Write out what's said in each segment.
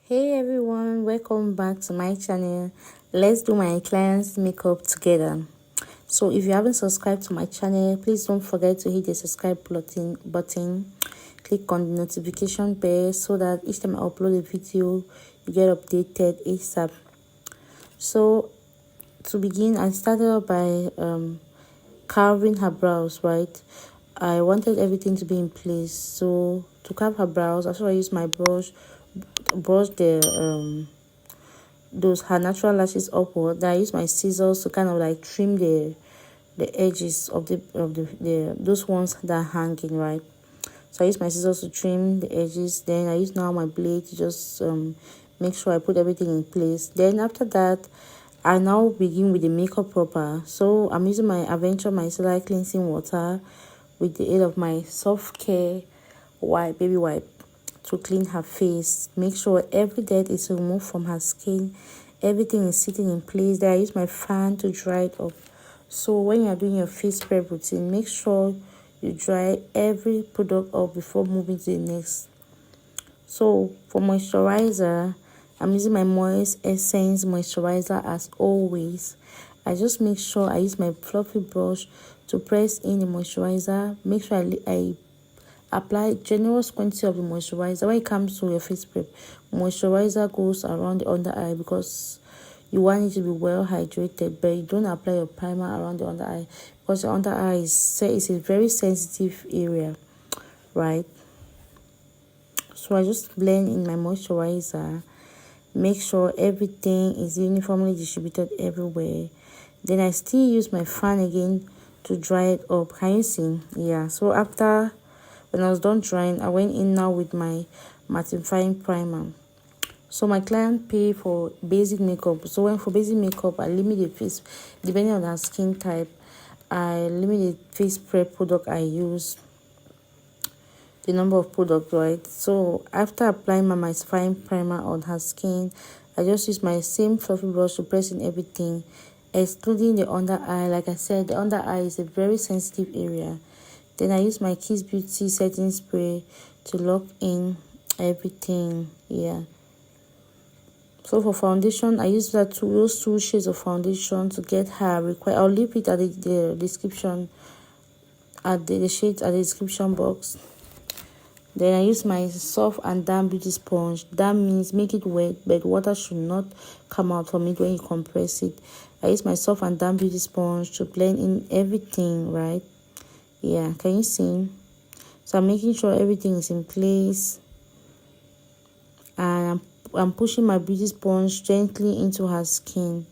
Hey everyone, welcome back to my channel. Let's do my client's makeup together. So if you haven't subscribed to my channel, please don't forget to hit the subscribe button. Click on the notification bell so that each time I upload a video, you get updated ASAP. So to begin, I started out by carving her brows, right? I wanted everything to be in place. So to carve her brows, I used my brush the those her natural lashes upward. Then I use my scissors to kind of like trim the edges of the those ones that are hanging, right? So I use my scissors to trim the edges. Then I use now my blade to just make sure I put everything in place. Then after that, I now begin with the makeup proper. So I'm using my Aventure Micellar cleansing water with the aid of my soft care baby wipe to clean her face. Make sure every dirt is removed from her skin. Everything is sitting in place. Then I use my fan to dry it up. So when you are doing your face prep routine, make sure you dry every product up before moving to the next. So for moisturizer, I'm using my Moist Essence moisturizer as always. I just make sure I use my fluffy brush to press in the moisturizer. Make sure I apply generous quantity of the moisturizer. When it comes to your face prep, moisturizer goes around the under eye because you want it to be well hydrated, but you don't apply your primer around the under eye because the under eye is a very sensitive area, right? So I just blend in my moisturizer, make sure everything is uniformly distributed everywhere. Then I still use my fan again to dry it up. Can you see? Yeah. So after when I was done drying, I went in now with my mattifying primer. So my client pay for basic makeup. So when for basic makeup, I limit the face depending on her skin type. I limit the face prep product I use, the number of products, right? So after applying my mattifying primer on her skin, I just use my same fluffy brush to press in everything, excluding the under eye. Like I said, the under eye is a very sensitive area. Then I use my Kiss Beauty setting spray to lock in everything. Yeah. So for foundation, I use those two shades of foundation to get her required. I'll leave it at the description, at the shades at the description box. Then I use my soft and damp beauty sponge. That means make it wet, but water should not come out from it when you compress it. I use my soft and damp beauty sponge to blend in everything, right? Yeah, can you see? So I'm making sure everything is in place, and I'm pushing my beauty sponge gently into her skin.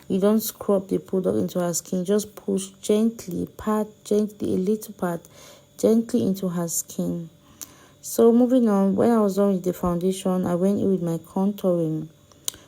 You don't scrub the product into her skin, just push gently, pat gently, a little pat gently into her skin. So moving on, when I was done with the foundation, I went in with my contouring.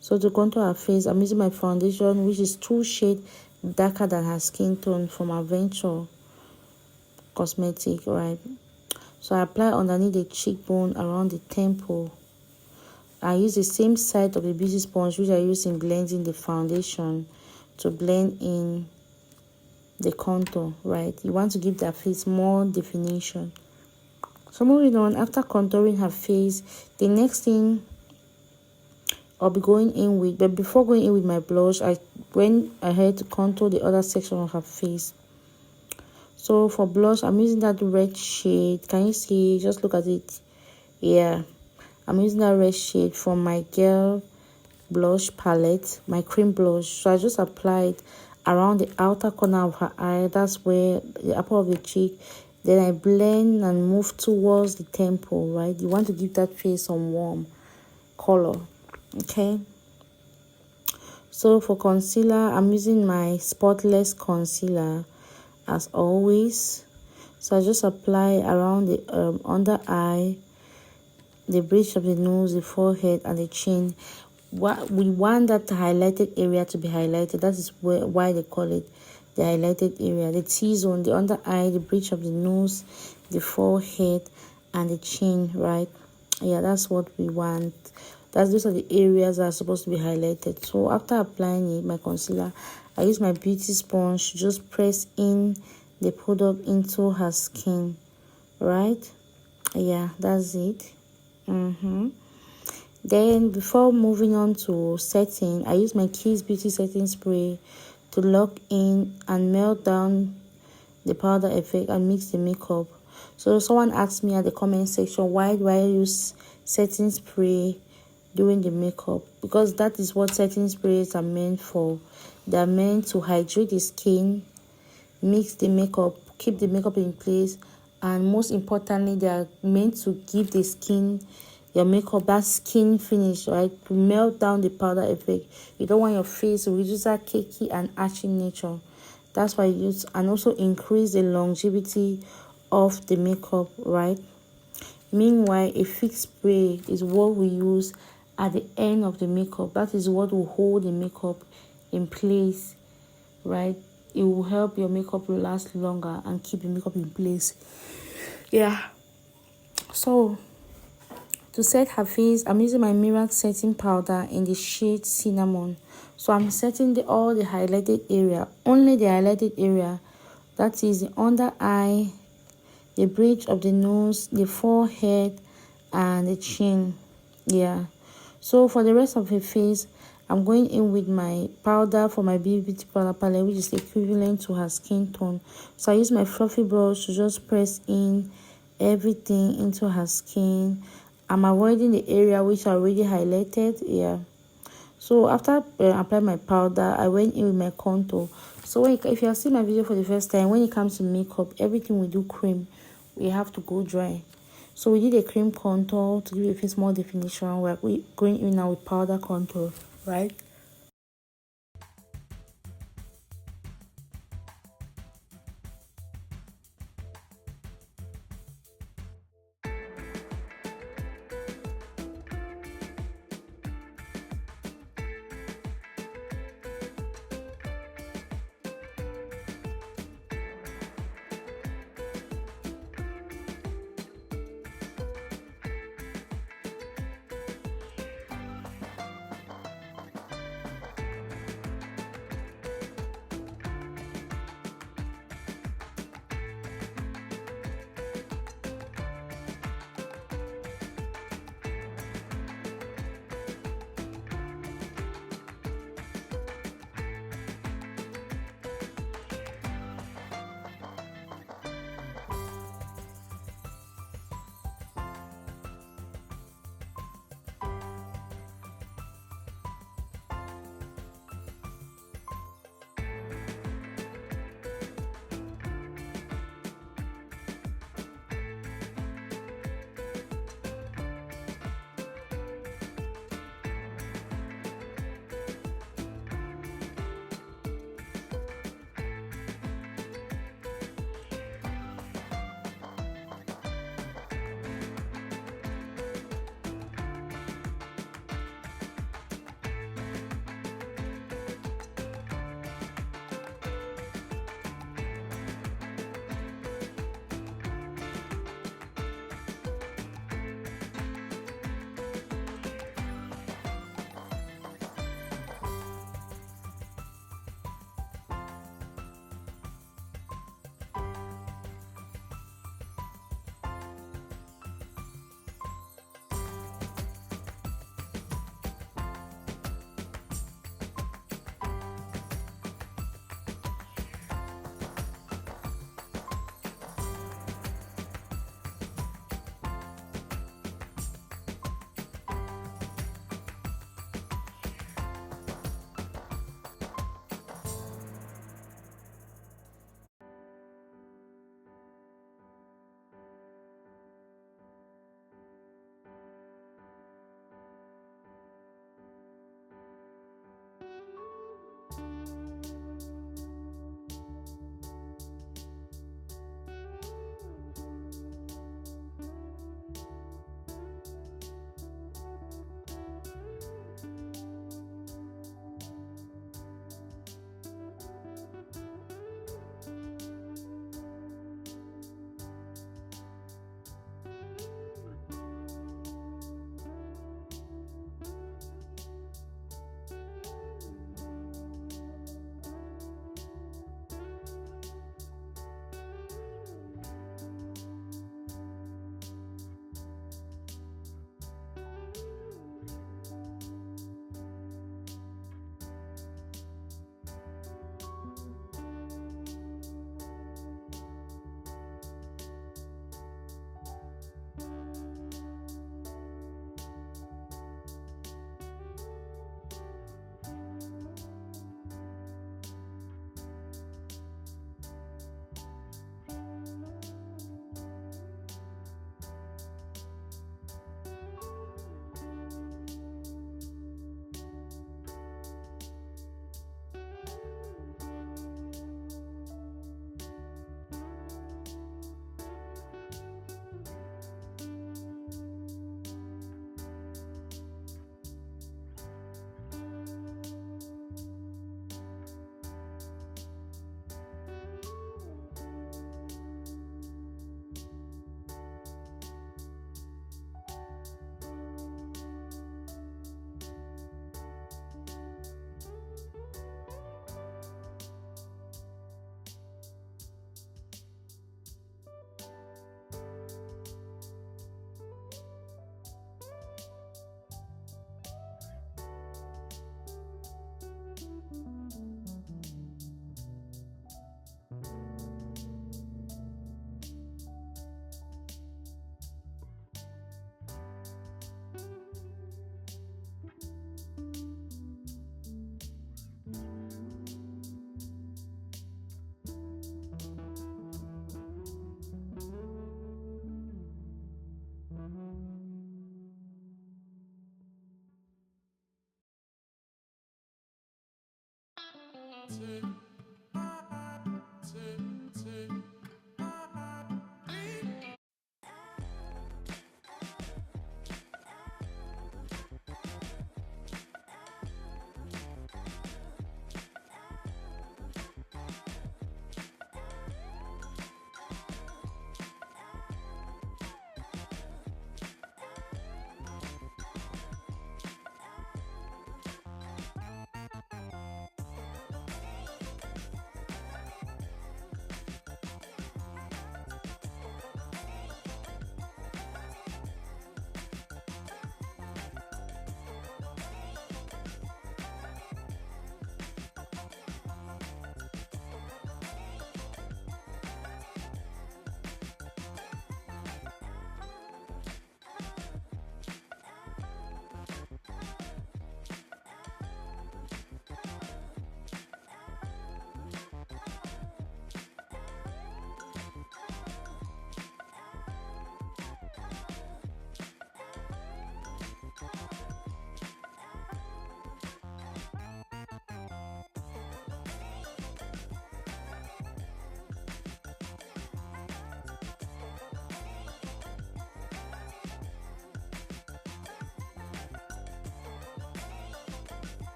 So to contour her face, I'm using my foundation, which is 2 shades darker than her skin tone, from Aventure Cosmetic, right? So I apply underneath the cheekbone, around the temple. I use the same side of the beauty sponge which I use in blending the foundation to blend in the contour, right? You want to give that face more definition. So moving on, after contouring her face, the next thing I'll be going in with, but before going in with my blush, I went ahead to contour the other section of her face. So for blush, I'm using that red shade. Can you see? Just look at it. Yeah, I'm using that red shade from my Girl blush palette, my cream blush. So I just applied around the outer corner of her eye. That's where the upper of the cheek. Then I blend and move towards the temple, right? You want to give that face some warm color, okay? So for concealer, I'm using my Spotless concealer as always. So I just apply around the under eye, the bridge of the nose, the forehead, and the chin. We want that highlighted area to be highlighted. That is why they call it the highlighted area. The T-zone, the under eye, the bridge of the nose, the forehead, and the chin, right? Yeah, that's what we want. Those are the areas that are supposed to be highlighted. So after applying it, my concealer, I use my beauty sponge to just press in the product into her skin, right? Yeah, that's it. Then before moving on to setting, I use my Kiss Beauty setting spray to lock in and melt down the powder effect and mix the makeup. So someone asked me at the comment section, why do I use setting spray during the makeup? Because that is what setting sprays are meant for. They are meant to hydrate the skin, mix the makeup, keep the makeup in place, and most importantly, they are meant to give the skin, your makeup, that skin finish, right? To melt down the powder effect. You don't want your face to reduce that cakey and ashy nature. That's why I use, and also increase the longevity of the makeup, right? Meanwhile, a fixed spray is what we use at the end of the makeup. That is what will hold the makeup in place, right? It will help your makeup last longer and keep the makeup in place. Yeah. So to set her face, I'm using my Mirac setting powder in the shade Cinnamon. So I'm setting all the highlighted area, only the highlighted area. That is the under eye, the bridge of the nose, the forehead, and the chin. Yeah. So for the rest of her face, I'm going in with my powder for my beauty powder palette, which is equivalent to her skin tone. So I use my fluffy brush to just press in everything into her skin. I'm avoiding the area which I already highlighted. Yeah. So after applying my powder, I went in with my contour. So if you have seen my video for the first time, when it comes to makeup, everything we do cream, we have to go dry. So we did a cream contour to give your face more definition. We're going in now with powder contour, right?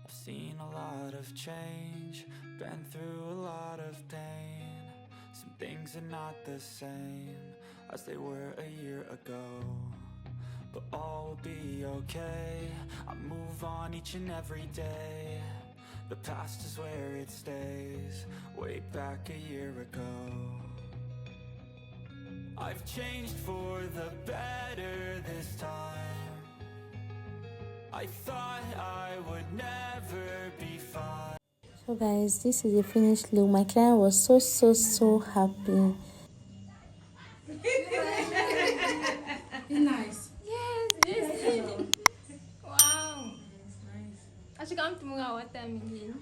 Seen a lot of change, been through a lot of pain. Some things are not the same as they were a year ago, but all will be okay. I move on each and every day. The past is where it stays, way back a year ago. I've changed for the better this time. I thought I would never be fine. So guys, this is the finished look. My client was so happy. Nice. Yes, yes. Wow. Acho que I'm tomorrow what time again?